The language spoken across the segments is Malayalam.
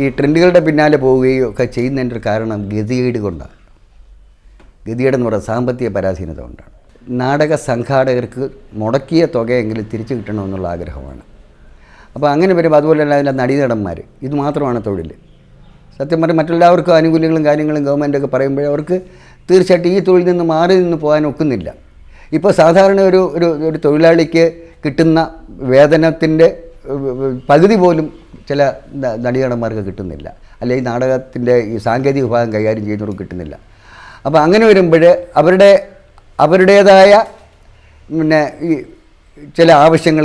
ഈ ട്രെൻഡുകളുടെ പിന്നാലെ പോവുകയോ ഒക്കെ ചെയ്യുന്നതിൻ്റെ ഒരു കാരണം ഗതികേട് കൊണ്ടാണ്. ഗതികേടെന്ന് പറയുന്നത് സാമ്പത്തിക പരാധീനത കൊണ്ടാണ്. നാടക സംഘാടകർക്ക് മുടക്കിയ തുകയെങ്കിലും തിരിച്ചു കിട്ടണമെന്നുള്ള ആഗ്രഹമാണ്. അപ്പോൾ അങ്ങനെ വരുമ്പോൾ അതുപോലെ തന്നെ അതിൻ്റെ നടീനടന്മാർ ഇത് മാത്രമാണ് തൊഴിൽ. സത്യം പറഞ്ഞാൽ മറ്റെല്ലാവർക്കും ആനുകൂല്യങ്ങളും കാര്യങ്ങളും ഗവൺമെൻറ്റൊക്കെ പറയുമ്പോൾ അവർക്ക് തീർച്ചയായിട്ടും ഈ തൊഴിൽ നിന്ന് മാറി നിന്ന് പോകാൻ ഒക്കുന്നില്ല. ഇപ്പോൾ സാധാരണ ഒരു തൊഴിലാളിക്ക് കിട്ടുന്ന വേതനത്തിൻ്റെ പകുതി പോലും ചില നടീനടന്മാർക്ക് കിട്ടുന്നില്ല, അല്ലെങ്കിൽ നാടകത്തിൻ്റെ ഈ സാങ്കേതിക വിഭാഗം കൈകാര്യം ചെയ്യുന്നവർക്ക് കിട്ടുന്നില്ല. അപ്പോൾ അങ്ങനെ വരുമ്പോൾ അവരുടേതായ ഈ ചില ആവശ്യങ്ങൾ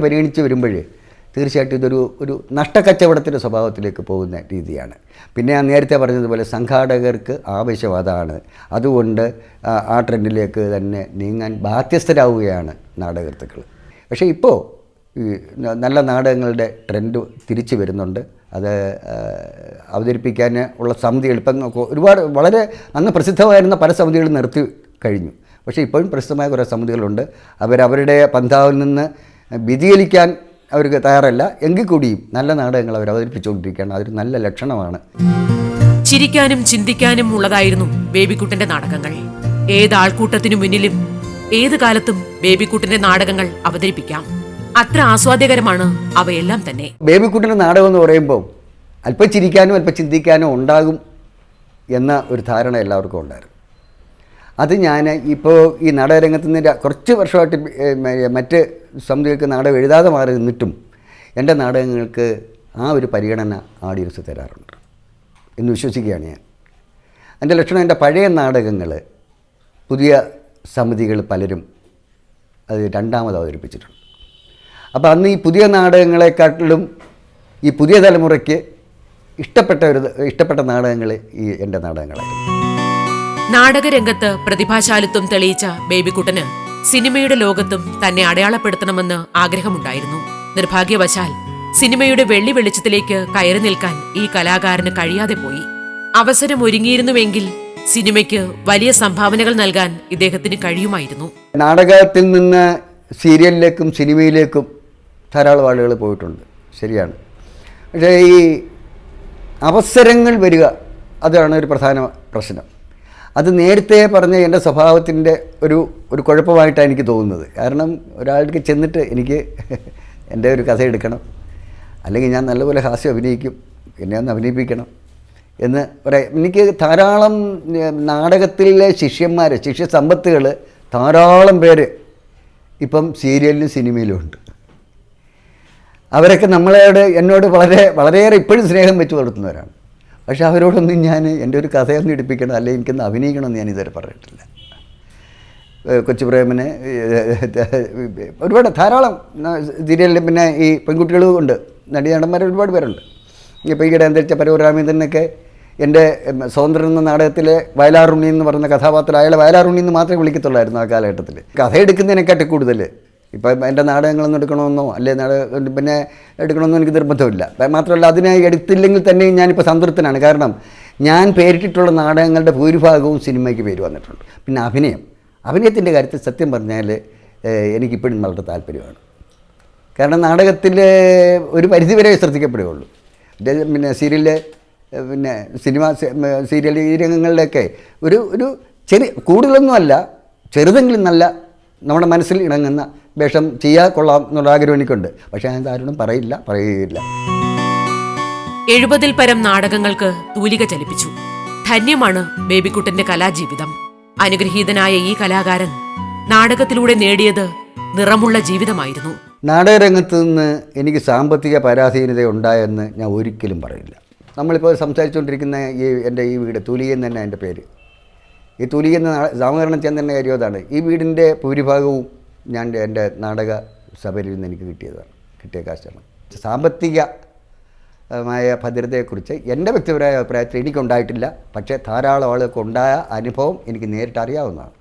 പരിഗണിച്ച് വരുമ്പോൾ തീർച്ചയായിട്ടും ഒരു നഷ്ടക്കച്ചവടത്തിൻ്റെ സ്വഭാവത്തിലേക്ക് പോകുന്ന രീതിയാണ്. പിന്നെ ഞാൻ നേരത്തെ പറഞ്ഞതുപോലെ സംഘാടകർക്ക് ആവശ്യം അതാണ്. അതുകൊണ്ട് ആ ട്രെൻഡിലേക്ക് തന്നെ നീങ്ങാൻ ബാധ്യസ്ഥരാവുകയാണ് നാടകകൃത്തുക്കൾ. പക്ഷേ ഇപ്പോൾ ഈ നല്ല നാടകങ്ങളുടെ ട്രെൻഡ് തിരിച്ചു വരുന്നുണ്ട്. അത് അവതരിപ്പിക്കാൻ ഉള്ള സമിതികൾ ഇപ്പം ഒരുപാട് വളരെ അന്ന് പ്രസിദ്ധമായിരുന്ന പല സമിതികളും നിർത്തി കഴിഞ്ഞു. പക്ഷേ ഇപ്പോഴും പ്രസിദ്ധമായ കുറേ സമിതികളുണ്ട്. അവരവരുടെ പന്ഥാവിൽ നിന്ന് വ്യതിചലിക്കാൻ അവർക്ക് തയ്യാറല്ല. എങ്കിൽ കൂടിയും നല്ല നാടകങ്ങൾ അവർ അവതരിപ്പിച്ചുകൊണ്ടിരിക്കുകയാണ്. അതൊരു നല്ല ലക്ഷണമാണ്. ചിരിക്കാനും ചിന്തിക്കാനും ഉള്ളതായിരുന്നു ബേബിക്കുട്ടൻ്റെ നാടകങ്ങൾ. ഏത് ആൾക്കൂട്ടത്തിനു മുന്നിലും ഏത് കാലത്തും ബേബിക്കുട്ടൻ്റെ നാടകങ്ങൾ അവതരിപ്പിക്കാം. അത്ര ആസ്വാദ്യകരമാണ് അവയെല്ലാം തന്നെ. ബേബിക്കുട്ടൻ്റെ നാടകം എന്ന് പറയുമ്പോൾ അല്പം ചിരിക്കാനും അല്പം ചിന്തിക്കാനും ഉണ്ടാകും എന്ന ഒരു ധാരണ എല്ലാവർക്കും ഉണ്ടായിരുന്നു. അത് ഞാൻ ഇപ്പോൾ ഈ നാടകരംഗത്ത് നിന്ന് കുറച്ച് വർഷമായിട്ട് മറ്റ് സമിതികൾക്ക് നാടകം എഴുതാതെ മാറി നിന്നിട്ടും എൻ്റെ നാടകങ്ങൾക്ക് ആ ഒരു പരിഗണന ആഡിയൻസ് തരാറുണ്ട് എന്ന് വിശ്വസിക്കുകയാണ് ഞാൻ. എൻ്റെ ലക്ഷണം എൻ്റെ പഴയ നാടകങ്ങൾ പുതിയ സമിതികൾ പലരും അത് രണ്ടാമത് അവതരിപ്പിച്ചിട്ടുണ്ട്. അപ്പോൾ അന്ന് ഈ പുതിയ നാടകങ്ങളെക്കാട്ടിലും ഈ പുതിയ തലമുറയ്ക്ക് ഇഷ്ടപ്പെട്ട നാടകങ്ങൾ ഈ എൻ്റെ നാടകങ്ങളായിരുന്നു. നാടകരംഗത്ത് പ്രതിഭാശാലിത്വം തെളിയിച്ച ബേബിക്കുട്ടന് സിനിമയുടെ ലോകത്തും തന്നെ അടയാളപ്പെടുത്തണമെന്ന് ആഗ്രഹമുണ്ടായിരുന്നു. നിർഭാഗ്യവശാൽ സിനിമയുടെ വെള്ളി വെളിച്ചത്തിലേക്ക് കയറി നിൽക്കാൻ ഈ കലാകാരന് കഴിയാതെ പോയി. അവസരം ഒരുങ്ങിയിരുന്നുവെങ്കിൽ സിനിമയ്ക്ക് വലിയ സംഭാവനകൾ നൽകാൻ ഇദ്ദേഹത്തിന് കഴിയുമായിരുന്നു. നാടകത്തിൽ നിന്ന് സീരിയലിലേക്കും സിനിമയിലേക്കും ധാരാളം ആളുകൾ പോയിട്ടുണ്ട്, ശരിയാണ്. പക്ഷേ ഈ അവസരങ്ങൾ വരിക അതാണ് ഒരു പ്രധാന പ്രശ്നം. അത് നേരത്തെ പറഞ്ഞ എൻ്റെ സ്വഭാവത്തിൻ്റെ ഒരു കുഴപ്പമായിട്ടാണ് എനിക്ക് തോന്നുന്നത്. കാരണം ഒരാൾക്ക് ചെന്നിട്ട് എനിക്ക് എൻ്റെ ഒരു കഥ എടുക്കണം, അല്ലെങ്കിൽ ഞാൻ നല്ലപോലെ ഹാസ്യം അഭിനയിക്കും, എന്നെ ഒന്ന് അഭിനയിപ്പിക്കണം എന്ന് പറയാം. എനിക്ക് ധാരാളം നാടകത്തിലെ ശിഷ്യ സമ്പത്തുകൾ ധാരാളം പേര് ഇപ്പം സീരിയലിലും സിനിമയിലും ഉണ്ട്. അവരൊക്കെ എന്നോട് വളരെയേറെ ഇപ്പോഴും സ്നേഹം വെച്ച് വളർത്തുന്നവരാണ്. പക്ഷേ അവരോടൊന്നും ഞാൻ എൻ്റെ ഒരു കഥയൊന്നും എടുപ്പിക്കണം, അല്ലെങ്കിൽ എനിക്കൊന്ന് അഭിനയിക്കണമെന്ന് ഞാൻ ഇതുവരെ പറഞ്ഞിട്ടില്ല. കൊച്ചുപ്രേമന് ഒരുപാട് ധാരാളം സീരിയലിൽ പിന്നെ ഈ പെൺകുട്ടികളും ഉണ്ട്, നടന്മാർ ഒരുപാട് പേരുണ്ട്. ഇപ്പോൾ ഈയിടെ അന്തരിച്ച പരവൂർ രാമേന്ദ്രനൊക്കെ എൻ്റെ സ്വതന്ത്രൻ എന്ന നാടകത്തിലെ വയലാറുണ്ണി എന്ന് പറയുന്ന കഥാപാത്രം അയാളെ വയലാറുണ്ണി എന്ന് മാത്രമേ വിളിക്കത്തുള്ളായിരുന്നു ആ കാലഘട്ടത്തിൽ. കഥ എടുക്കുന്നതിനെക്കാട്ടി കൂടുതൽ ഇപ്പം എൻ്റെ നാടകങ്ങളൊന്നും എടുക്കണമെന്നോ അല്ലെങ്കിൽ നാടകം പിന്നെ എടുക്കണമെന്നോ എനിക്ക് നിർബന്ധമില്ല. മാത്രമല്ല അതിനെ എടുത്തില്ലെങ്കിൽ തന്നെയും ഞാനിപ്പോൾ സംതൃപ്തനാണ്. കാരണം ഞാൻ പേരിട്ടിട്ടുള്ള നാടകങ്ങളുടെ ഭൂരിഭാഗവും സിനിമയ്ക്ക് പേര് വന്നിട്ടുണ്ട്. പിന്നെ അഭിനയത്തിൻ്റെ കാര്യത്തിൽ സത്യം പറഞ്ഞാൽ എനിക്കിപ്പോഴും വളരെ താല്പര്യമാണ്. കാരണം നാടകത്തിൽ ഒരു പരിധിവരെ ശ്രദ്ധിക്കപ്പെടുകയുള്ളൂ. പിന്നെ സീരിയൽ ഈ രംഗങ്ങളിലൊക്കെ ഒരു കൂടുതലൊന്നുമല്ല, ചെറുതെങ്കിലും നല്ല നമ്മുടെ മനസ്സിൽ ഇണങ്ങുന്ന വേഷം ചെയ്യാൻ കൊള്ളാം എന്നുള്ള ആഗ്രഹം എനിക്കുണ്ട്. പക്ഷേ ഞാൻ ആരോടും പറയുകയില്ല. 70-ൽ പരം നാടകങ്ങൾക്ക് തൂലിക ചലിപ്പിച്ചു. ധന്യമാണ് ബേബിക്കുട്ടന്റെ കലാജീവിതം. അനുഗ്രഹീതനായ ഈ കലാകാരൻ നാടകത്തിലൂടെ നേടിയത് നിറമുള്ള ജീവിതമായിരുന്നു. നാടകരംഗത്ത് നിന്ന് എനിക്ക് സാമ്പത്തിക പരാധീനത ഉണ്ടായെന്ന് ഞാൻ ഒരിക്കലും പറയില്ല. നമ്മളിപ്പോൾ സംസാരിച്ചുകൊണ്ടിരിക്കുന്ന എൻ്റെ ഈ വീട് തൂലികൻ തന്നെ എൻ്റെ പേര്. ഈ തൂലികൻ നാമകരണം ചെയ്യാൻ തന്നെ കാര്യം അതാണ്. ഈ വീടിൻ്റെ ഭൂരിഭാഗവും എൻ്റെ നാടക സഭയിൽ നിന്ന് എനിക്ക് കിട്ടിയ കാശാണ്. സാമ്പത്തികമായ ഭദ്രതയെക്കുറിച്ച് എൻ്റെ വ്യക്തിപരമായ അഭിപ്രായത്തിൽ എനിക്കുണ്ടായിട്ടില്ല. പക്ഷേ ധാരാളം ആളുകൾക്ക് ഉണ്ടായ അനുഭവം എനിക്ക് നേരിട്ട് അറിയാവുന്നതാണ്.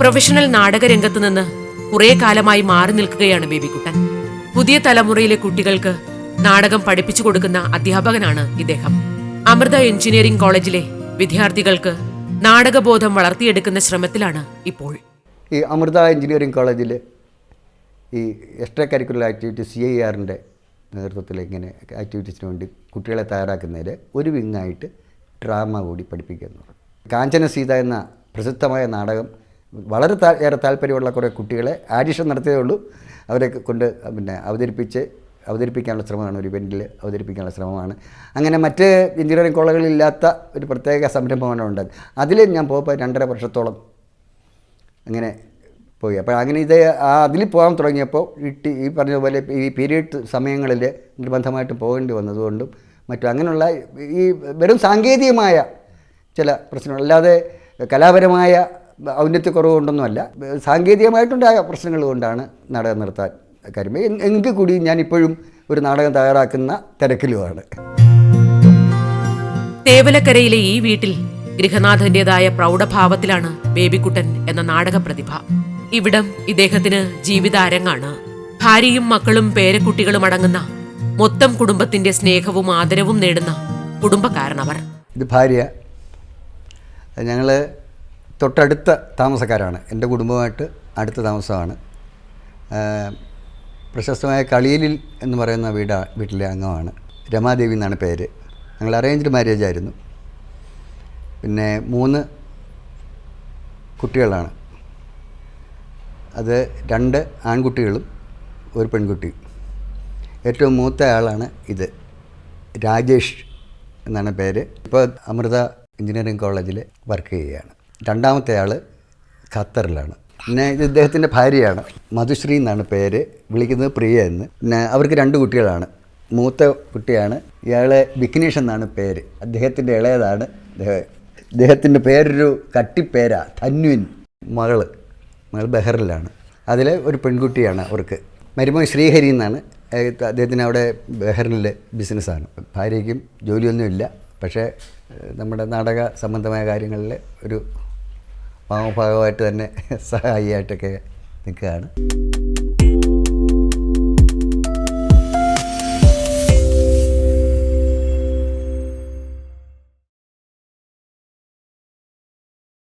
പ്രൊഫഷണൽ നാടകരംഗത്ത് നിന്ന് കുറേ കാലമായി മാറി നിൽക്കുകയാണ് ബേബിക്കുട്ടൻ. പുതിയ തലമുറയിലെ കുട്ടികൾക്ക് നാടകം പഠിപ്പിച്ചു കൊടുക്കുന്ന അധ്യാപകനാണ് ഇദ്ദേഹം. അമൃത എഞ്ചിനീയറിംഗ് കോളേജിലെ വിദ്യാർത്ഥികൾക്ക് നാടകബോധം വളർത്തിയെടുക്കുന്ന ശ്രമത്തിലാണ് ഇപ്പോൾ. ഈ അമൃത എഞ്ചിനീയറിംഗ് കോളേജിൽ ഈ എക്സ്ട്രാ കരിക്കുലർ ആക്ടിവിറ്റീസ് CIRൻ്റെ നേതൃത്വത്തിൽ ഇങ്ങനെ ആക്ടിവിറ്റീസിന് വേണ്ടി കുട്ടികളെ തയ്യാറാക്കുന്നതിൽ ഒരു വിങ്ങായിട്ട് ഡ്രാമ കൂടി പഠിപ്പിക്കുക എന്ന് പറഞ്ഞു. കാഞ്ചന സീത എന്ന പ്രസിദ്ധമായ നാടകം വളരെ ഏറെ താല്പര്യമുള്ള കുറേ കുട്ടികളെ ആഡിഷൻ നടത്തിയതേ ഉള്ളൂ. അവരെ കൊണ്ട് പിന്നെ അവതരിപ്പിക്കാനുള്ള ശ്രമമാണ്, ഒരു ഇവൻറ്റിൽ അവതരിപ്പിക്കാനുള്ള ശ്രമമാണ്. അങ്ങനെ മറ്റ് എഞ്ചിനീയറിംഗ് കോളേജുകളില്ലാത്ത ഒരു പ്രത്യേക സംരംഭമാണ് ഉണ്ടായത്. അതിൽ ഞാൻ പോയപ്പോൾ 2.5 വർഷത്തോളം അങ്ങനെ പോയി. അപ്പോൾ അങ്ങനെ അതിൽ പോകാൻ തുടങ്ങിയപ്പോൾ ഈ പറഞ്ഞ പോലെ ഈ പീരീഡ് സമയങ്ങളിൽ നിർബന്ധമായിട്ട് പോകേണ്ടി വന്നതുകൊണ്ടും മറ്റും അങ്ങനെയുള്ള ഈ വെറും സാങ്കേതികമായ ചില പ്രശ്നങ്ങൾ, അല്ലാതെ കലാപരമായ ഔന്നത്യക്കുറവ് കൊണ്ടൊന്നുമല്ല, സാങ്കേതികമായിട്ടുണ്ടായ പ്രശ്നങ്ങൾ കൊണ്ടാണ് നാടകം നിർത്താൻ കാര്യം. എങ്കിൽ കൂടി ഞാനിപ്പോഴും ഒരു നാടകം തയ്യാറാക്കുന്ന തിരക്കിലുമാണ്. തേവലക്കരയിലെ ഈ വീട്ടിൽ ഗൃഹനാഥന്റേതായ പ്രൗഢഭാവത്തിലാണ് ബേബിക്കുട്ടൻ എന്ന നാടക പ്രതിഭ. ഇവിടം ഇദ്ദേഹത്തിന് ജീവിതാരങ്ങാണ്. ഭാര്യയും മക്കളും പേരക്കുട്ടികളും അടങ്ങുന്ന മൊത്തം കുടുംബത്തിന്റെ സ്നേഹവും ആദരവും നേടുന്ന കുടുംബക്കാരനവർ. ഇത് ഭാര്യ, ഞങ്ങൾ തൊട്ടടുത്ത താമസക്കാരാണ്. എൻ്റെ കുടുംബമായിട്ട് അടുത്ത താമസമാണ്. പ്രശസ്തമായ കളിയിലിൽ എന്ന് പറയുന്ന വീട്ടിലെ അംഗമാണ്. രമാദേവി എന്നാണ് പേര്. ഞങ്ങൾ അറേഞ്ച്ഡ് മാരേജ് ആയിരുന്നു. പിന്നെ 3 കുട്ടികളാണ്. അത് 2 ആൺകുട്ടികളും 1 പെൺകുട്ടി. ഏറ്റവും മൂത്ത ആളാണ് ഇത്, രാജേഷ് എന്നാണ് പേര്. ഇപ്പോൾ അമൃത എഞ്ചിനീയറിംഗ് കോളേജിൽ വർക്ക് ചെയ്യുകയാണ്. രണ്ടാമത്തെ ആൾ ഖത്തറിലാണ്. പിന്നെ ഇത് ഇദ്ദേഹത്തിൻ്റെ ഭാര്യയാണ്, മധുശ്രീ എന്നാണ് പേര്, വിളിക്കുന്നത് പ്രിയ എന്ന്. പിന്നെ അവർക്ക് 2 കുട്ടികളാണ്. മൂത്ത കുട്ടിയാണ്, ഇയാൾ വിഘ്നേഷ് എന്നാണ് പേര്. അദ്ദേഹത്തിൻ്റെ ഇളയതാണ്. ഇദ്ദേഹത്തിൻ്റെ പേരൊരു കട്ടിപ്പേരാ, ധന്വിൻ. മകൾ ബഹറിലാണ്. അതിൽ ഒരു പെൺകുട്ടിയാണ് അവർക്ക്. മരുമോൻ ശ്രീഹരി എന്നാണ്. അദ്ദേഹത്തിന് അവിടെ ബഹറിനിൽ ബിസിനസ്സാണ്. ഭാര്യയ്ക്കും ജോലിയൊന്നുമില്ല, പക്ഷേ നമ്മുടെ നാടക സംബന്ധമായ കാര്യങ്ങളിൽ ഒരു ഭാഗമായിട്ട് തന്നെ സഹായിയായിട്ടൊക്കെ നിൽക്കുകയാണ്.